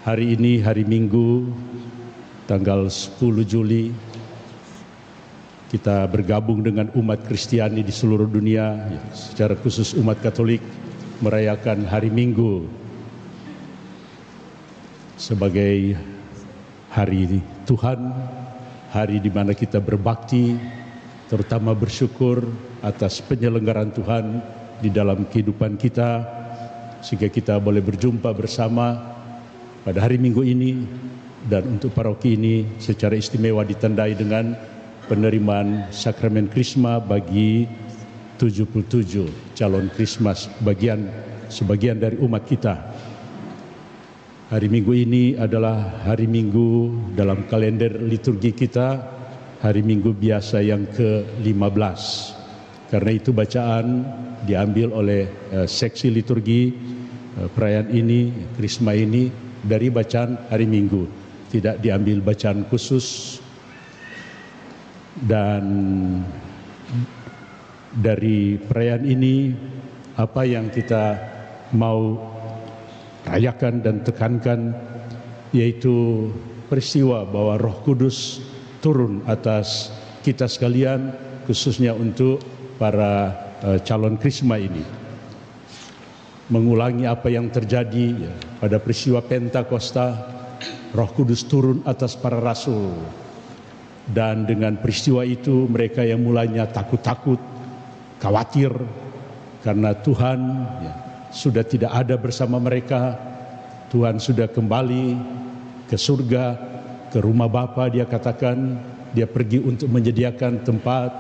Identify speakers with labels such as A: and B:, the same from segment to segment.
A: Hari ini hari Minggu tanggal 10 Juli kita bergabung dengan umat Kristiani di seluruh dunia, secara khusus umat Katolik merayakan hari Minggu sebagai hari Tuhan, hari di mana kita berbakti, terutama bersyukur atas penyelenggaraan Tuhan di dalam kehidupan kita, sehingga kita boleh berjumpa bersama pada hari Minggu ini. Dan untuk paroki ini secara istimewa ditandai dengan penerimaan sakramen Krisma bagi 77 calon Krismas sebagian dari umat kita. Hari Minggu ini adalah hari Minggu dalam kalender liturgi kita, hari Minggu biasa yang ke-15. Karena itu bacaan diambil oleh seksi liturgi perayaan ini, Krisma ini, dari bacaan hari Minggu, tidak diambil bacaan khusus. Dan dari perayaan ini, apa yang kita mau rayakan dan tekankan yaitu peristiwa bahwa Roh Kudus turun atas kita sekalian, khususnya untuk para calon Krisma ini, mengulangi apa yang terjadi pada peristiwa Pentakosta. Roh Kudus turun atas para rasul, dan dengan peristiwa itu mereka yang mulanya takut-takut, khawatir karena Tuhan sudah tidak ada bersama mereka. Tuhan sudah kembali ke surga, ke rumah Bapa. Dia katakan dia pergi untuk menyediakan tempat.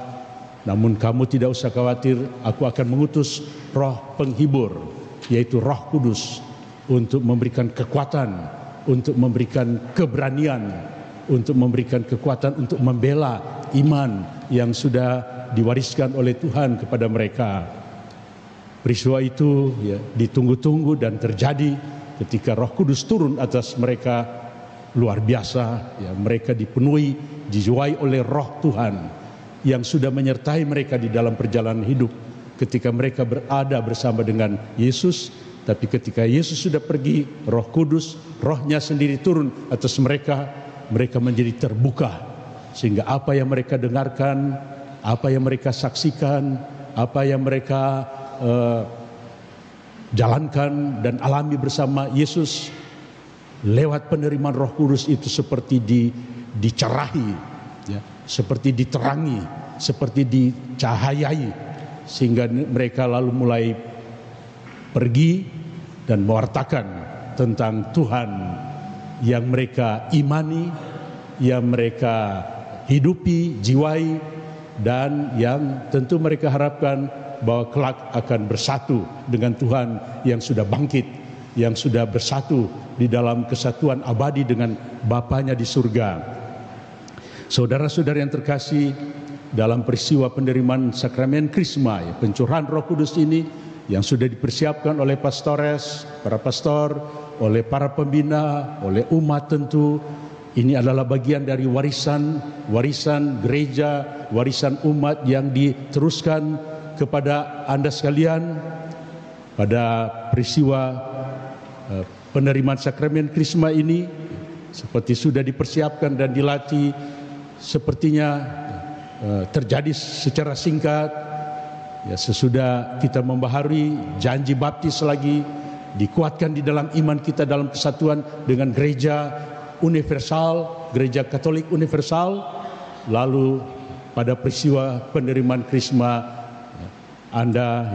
A: Namun kamu tidak usah khawatir, aku akan mengutus Roh Penghibur, yaitu Roh Kudus, untuk memberikan kekuatan, untuk memberikan keberanian, untuk memberikan kekuatan untuk membela iman yang sudah diwariskan oleh Tuhan kepada mereka. Peristiwa itu ditunggu-tunggu dan terjadi ketika Roh Kudus turun atas mereka. Luar biasa, mereka dipenuhi, dijiwai oleh Roh Tuhan yang sudah menyertai mereka di dalam perjalanan hidup ketika mereka berada bersama dengan Yesus. Tapi ketika Yesus sudah pergi, Roh Kudus, Rohnya sendiri turun atas mereka. Mereka menjadi terbuka, sehingga apa yang mereka dengarkan, apa yang mereka saksikan, apa yang mereka jalankan dan alami bersama Yesus lewat penerimaan Roh Kudus itu seperti dicerahi, seperti diterangi, seperti dicahayai, sehingga mereka lalu mulai pergi dan mewartakan tentang Tuhan yang mereka imani, yang mereka hidupi, jiwai, dan yang tentu mereka harapkan bahwa kelak akan bersatu dengan Tuhan yang sudah bangkit, yang sudah bersatu di dalam kesatuan abadi dengan Bapanya di surga. Saudara-saudara yang terkasih, dalam peristiwa penerimaan sakramen Krisma, pencurahan Roh Kudus ini yang sudah dipersiapkan oleh pastores, para pastor, oleh para pembina, oleh umat tentu, ini adalah bagian dari warisan gereja, warisan umat yang diteruskan kepada Anda sekalian. Pada peristiwa penerimaan sakramen Krisma ini, seperti sudah dipersiapkan dan dilatih, sepertinya terjadi secara singkat. Sesudah kita membaharui janji baptis lagi, dikuatkan di dalam iman kita dalam kesatuan dengan gereja universal, gereja Katolik universal. Lalu pada peristiwa penerimaan Krisma, Anda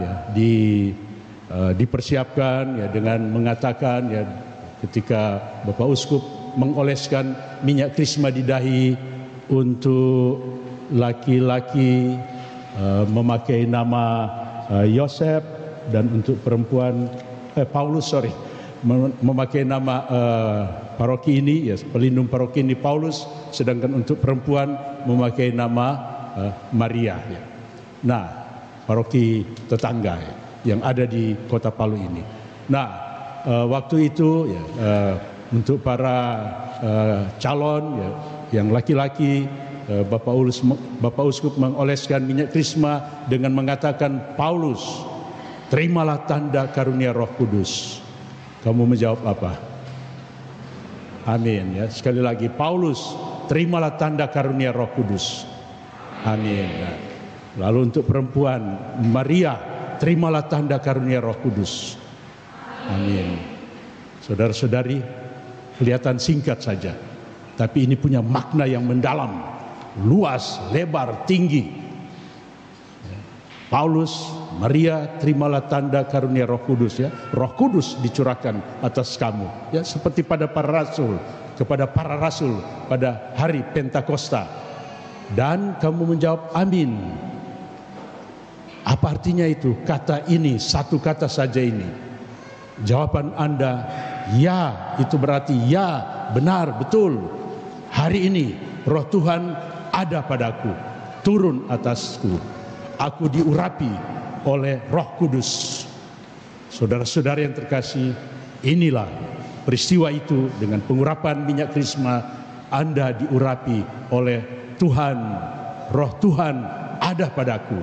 A: dipersiapkan dengan mengatakan ketika Bapak Uskup mengoleskan minyak Krisma di dahi untuk laki-laki memakai nama Yosef, dan untuk perempuan Paulus memakai nama paroki ini, pelindung paroki ini Paulus, sedangkan untuk perempuan memakai nama Maria. Nah, paroki tetangga yang ada di Kota Palu ini. Nah, waktu itu untuk para calon yang laki-laki, Bapak Uskup mengoleskan minyak Krisma dengan mengatakan, Paulus, terimalah tanda karunia Roh Kudus. Kamu menjawab apa? Amin. Ya, sekali lagi, Paulus, terimalah tanda karunia Roh Kudus. Amin. Ya. Lalu untuk perempuan, Maria, terimalah tanda karunia Roh Kudus. Amin. Saudara-saudari, kelihatan singkat saja, tapi ini punya makna yang mendalam, luas, lebar, tinggi. Paulus, Maria, terimalah tanda karunia Roh Kudus. Ya, Roh Kudus dicurahkan atas kamu. Ya, seperti pada para rasul, kepada para rasul pada hari Pentakosta. Dan kamu menjawab amin. Apa artinya itu? Kata ini, satu kata saja ini. Jawaban Anda, ya, itu berarti ya, benar, betul. Hari ini Roh Tuhan ada padaku, turun atasku. Aku diurapi oleh Roh Kudus. Saudara-saudara yang terkasih, inilah peristiwa itu dengan pengurapan minyak krisma. Anda diurapi oleh Tuhan. Roh Tuhan ada padaku.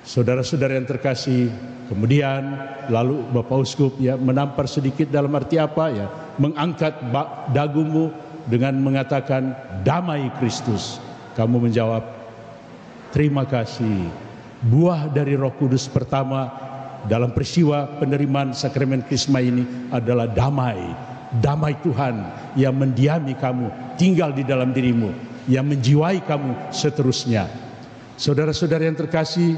A: Saudara-saudara yang terkasih, kemudian lalu Bapak Uskup ya menampar sedikit dalam arti apa ya? Mengangkat dagumu dengan mengatakan damai Kristus. Kamu menjawab terima kasih. Buah dari Roh Kudus pertama dalam peristiwa penerimaan sakramen Krisma ini adalah damai. Damai Tuhan yang mendiami kamu, tinggal di dalam dirimu, yang menjiwai kamu seterusnya. Saudara-saudara yang terkasih,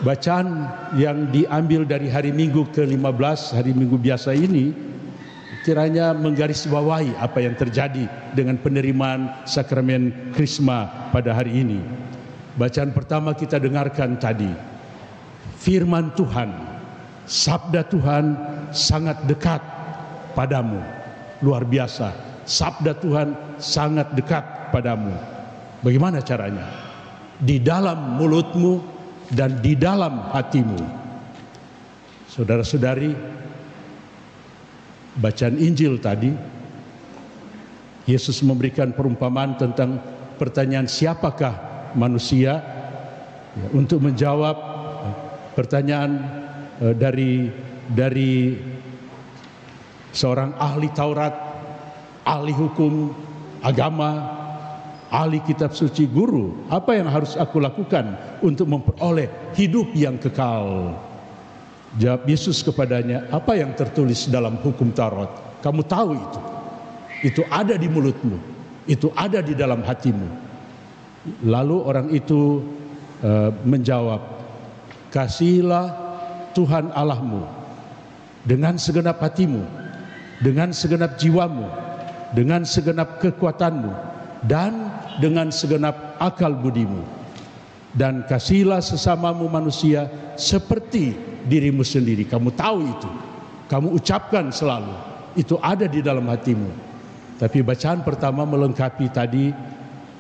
A: bacaan yang diambil dari hari Minggu ke-15, hari Minggu biasa ini, kiranya menggarisbawahi apa yang terjadi dengan penerimaan sakramen Krisma pada hari ini. Bacaan pertama kita dengarkan tadi, firman Tuhan, sabda Tuhan sangat dekat padamu. Luar biasa, sabda Tuhan sangat dekat padamu. Bagaimana caranya? Di dalam mulutmu dan di dalam hatimu. Saudara-saudari, bacaan Injil tadi, Yesus memberikan perumpamaan tentang pertanyaan siapakah manusia, ya, untuk menjawab pertanyaan dari seorang ahli Taurat, ahli hukum agama, ahli kitab suci, guru, apa yang harus aku lakukan untuk memperoleh hidup yang kekal? Jawab Yesus kepadanya, apa yang tertulis dalam hukum Taurat? Kamu tahu itu ada di mulutmu, itu ada di dalam hatimu. Lalu orang itu menjawab, kasihilah Tuhan Allahmu dengan segenap hatimu, dengan segenap jiwamu, dengan segenap kekuatanmu, dan dengan segenap akal budimu. Dan kasihilah sesamamu manusia seperti dirimu sendiri. Kamu tahu itu, kamu ucapkan selalu, itu ada di dalam hatimu. Tapi bacaan pertama melengkapi tadi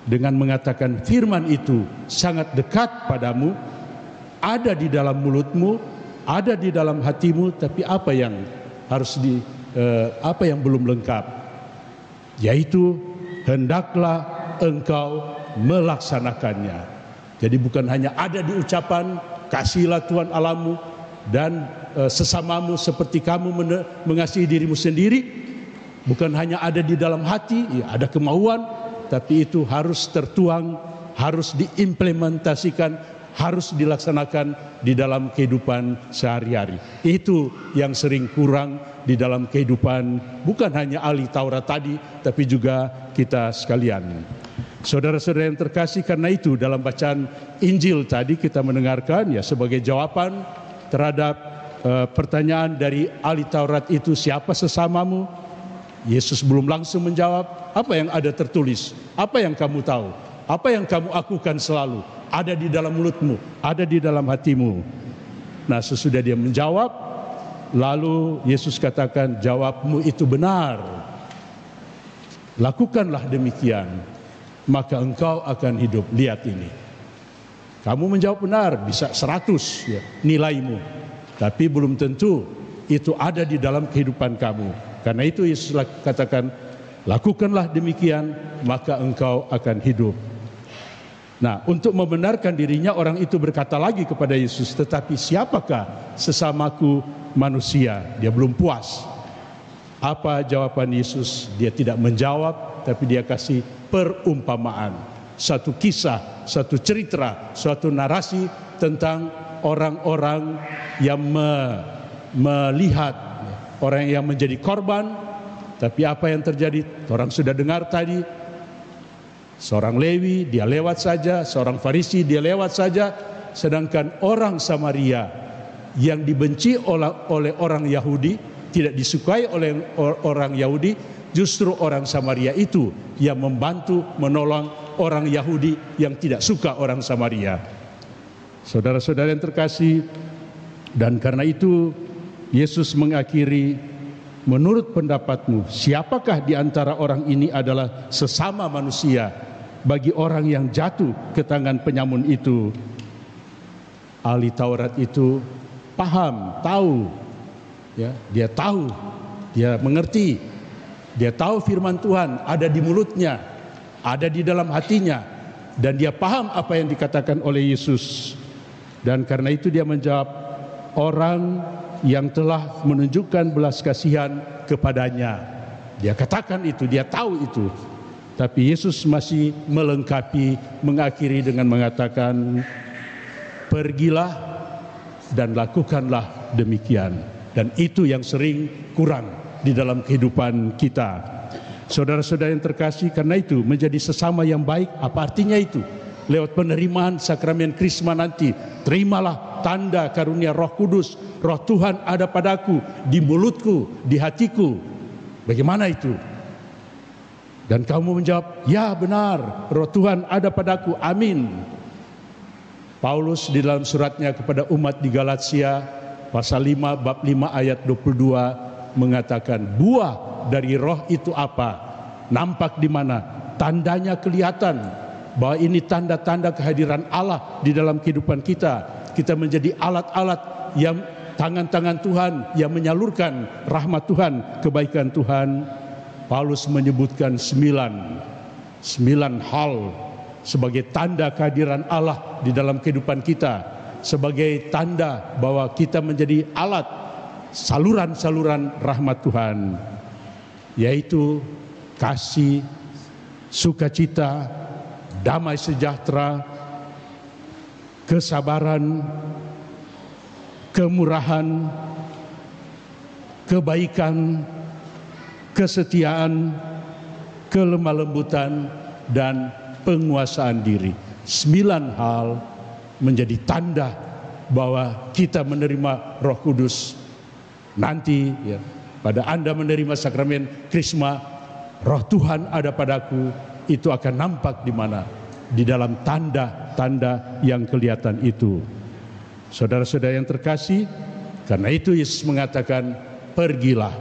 A: dengan mengatakan firman itu sangat dekat padamu, ada di dalam mulutmu, ada di dalam hatimu. Tapi apa yang harus apa yang belum lengkap? Yaitu hendaklah engkau melaksanakannya. Jadi bukan hanya ada di ucapan, kasihilah Tuhan Allahmu dan sesamamu seperti kamu mengasihi dirimu sendiri. Bukan hanya ada di dalam hati, ya, ada kemauan, tapi itu harus tertuang, harus diimplementasikan, harus dilaksanakan di dalam kehidupan sehari-hari. Itu yang sering kurang di dalam kehidupan bukan hanya ahli Taurat tadi, tapi juga kita sekalian. Saudara-saudara yang terkasih, karena itu dalam bacaan Injil tadi kita mendengarkan ya sebagai jawaban terhadap pertanyaan dari ahli Taurat itu, siapa sesamamu? Yesus belum langsung menjawab, apa yang ada tertulis, apa yang kamu tahu, apa yang kamu akukan selalu, ada di dalam mulutmu, ada di dalam hatimu. Nah, sesudah dia menjawab, lalu Yesus katakan, jawabmu itu benar, lakukanlah demikian, maka engkau akan hidup. Lihat ini, kamu menjawab benar, bisa 100 ya, nilaimu, tapi belum tentu itu ada di dalam kehidupan kamu. Karena itu Yesus katakan, lakukanlah demikian, maka engkau akan hidup. Nah, untuk membenarkan dirinya, orang itu berkata lagi kepada Yesus, tetapi siapakah sesamaku manusia? Dia belum puas. Apa jawaban Yesus? Dia tidak menjawab, tapi dia kasih perumpamaan. Satu kisah, satu cerita, suatu narasi tentang orang-orang yang melihat orang yang menjadi korban. Tapi apa yang terjadi? Orang sudah dengar tadi. Seorang Lewi, dia lewat saja. Seorang Farisi, dia lewat saja. Sedangkan orang Samaria yang dibenci oleh orang Yahudi, tidak disukai oleh orang Yahudi, justru orang Samaria itu yang membantu menolong orang Yahudi yang tidak suka orang Samaria. Saudara-saudara yang terkasih, dan karena itu Yesus mengakhiri, menurut pendapatmu, siapakah di antara orang ini adalah sesama manusia bagi orang yang jatuh ke tangan penyamun itu? Ahli Taurat itu paham, tahu, ya, dia tahu, dia mengerti, dia tahu firman Tuhan ada di mulutnya, ada di dalam hatinya, dan dia paham apa yang dikatakan oleh Yesus. Dan karena itu dia menjawab, orang yang telah menunjukkan belas kasihan kepadanya. Dia katakan itu, dia tahu itu. Tapi Yesus masih melengkapi, mengakhiri dengan mengatakan, pergilah dan lakukanlah demikian. Dan itu yang sering kurang di dalam kehidupan kita. Saudara-saudara yang terkasih, karena itu menjadi sesama yang baik, apa artinya itu? Lewat penerimaan sakramen Krisma nanti, terimalah tanda karunia Roh Kudus. Roh Tuhan ada padaku, di mulutku, di hatiku. Bagaimana itu? Dan kamu menjawab, ya benar, Roh Tuhan ada padaku, amin. Paulus di dalam suratnya kepada umat di Galatia, pasal 5, bab 5 ayat 22 mengatakan, buah dari roh itu apa? Nampak di mana? Tandanya kelihatan bahwa ini tanda-tanda kehadiran Allah di dalam kehidupan kita. Kita menjadi alat-alat yang tangan-tangan Tuhan yang menyalurkan rahmat Tuhan, kebaikan Tuhan. Paulus menyebutkan 9 hal sebagai tanda kehadiran Allah di dalam kehidupan kita, sebagai tanda bahwa kita menjadi alat saluran-saluran rahmat Tuhan, yaitu kasih, sukacita, damai sejahtera, kesabaran, kemurahan, kebaikan, kesetiaan, kelemah lembutan, dan penguasaan diri. 9 hal menjadi tanda bahwa kita menerima Roh Kudus. Nanti ya, pada Anda menerima sakramen Krisma, Roh Tuhan ada padaku, itu akan nampak di mana? Di dalam tanda-tanda yang kelihatan itu. Saudara-saudara yang terkasih, karena itu Yesus mengatakan, pergilah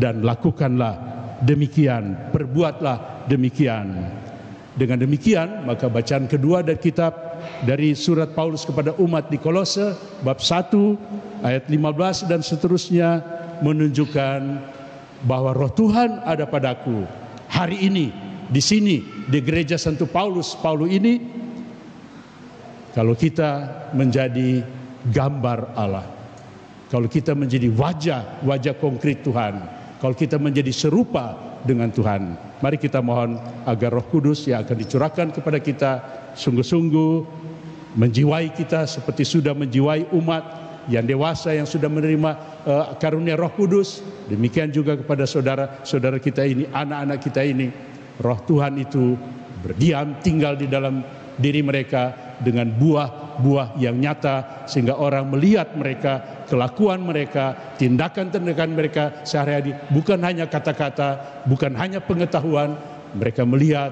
A: dan lakukanlah demikian, perbuatlah demikian. Dengan demikian, maka bacaan kedua dari kitab dari surat Paulus kepada umat di Kolose, bab 1 ayat 15 dan seterusnya, menunjukkan bahwa Roh Tuhan ada padaku. Hari ini, di sini, di gereja Santo Paulus ini, kalau kita menjadi gambar Allah, kalau kita menjadi wajah konkret Tuhan, kalau kita menjadi serupa dengan Tuhan, mari kita mohon agar Roh Kudus yang akan dicurahkan kepada kita sungguh-sungguh menjiwai kita seperti sudah menjiwai umat yang dewasa yang sudah menerima karunia Roh Kudus. Demikian juga kepada saudara-saudara kita ini, anak-anak kita ini, Roh Tuhan itu berdiam, tinggal di dalam diri mereka dengan buah-buah yang nyata, sehingga orang melihat mereka, kelakuan mereka, tindakan-tindakan mereka sehari-hari, bukan hanya kata-kata, bukan hanya pengetahuan, mereka melihat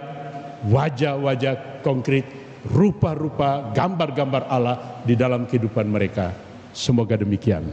A: wajah-wajah konkret, rupa-rupa, gambar-gambar Allah di dalam kehidupan mereka. Semoga demikian.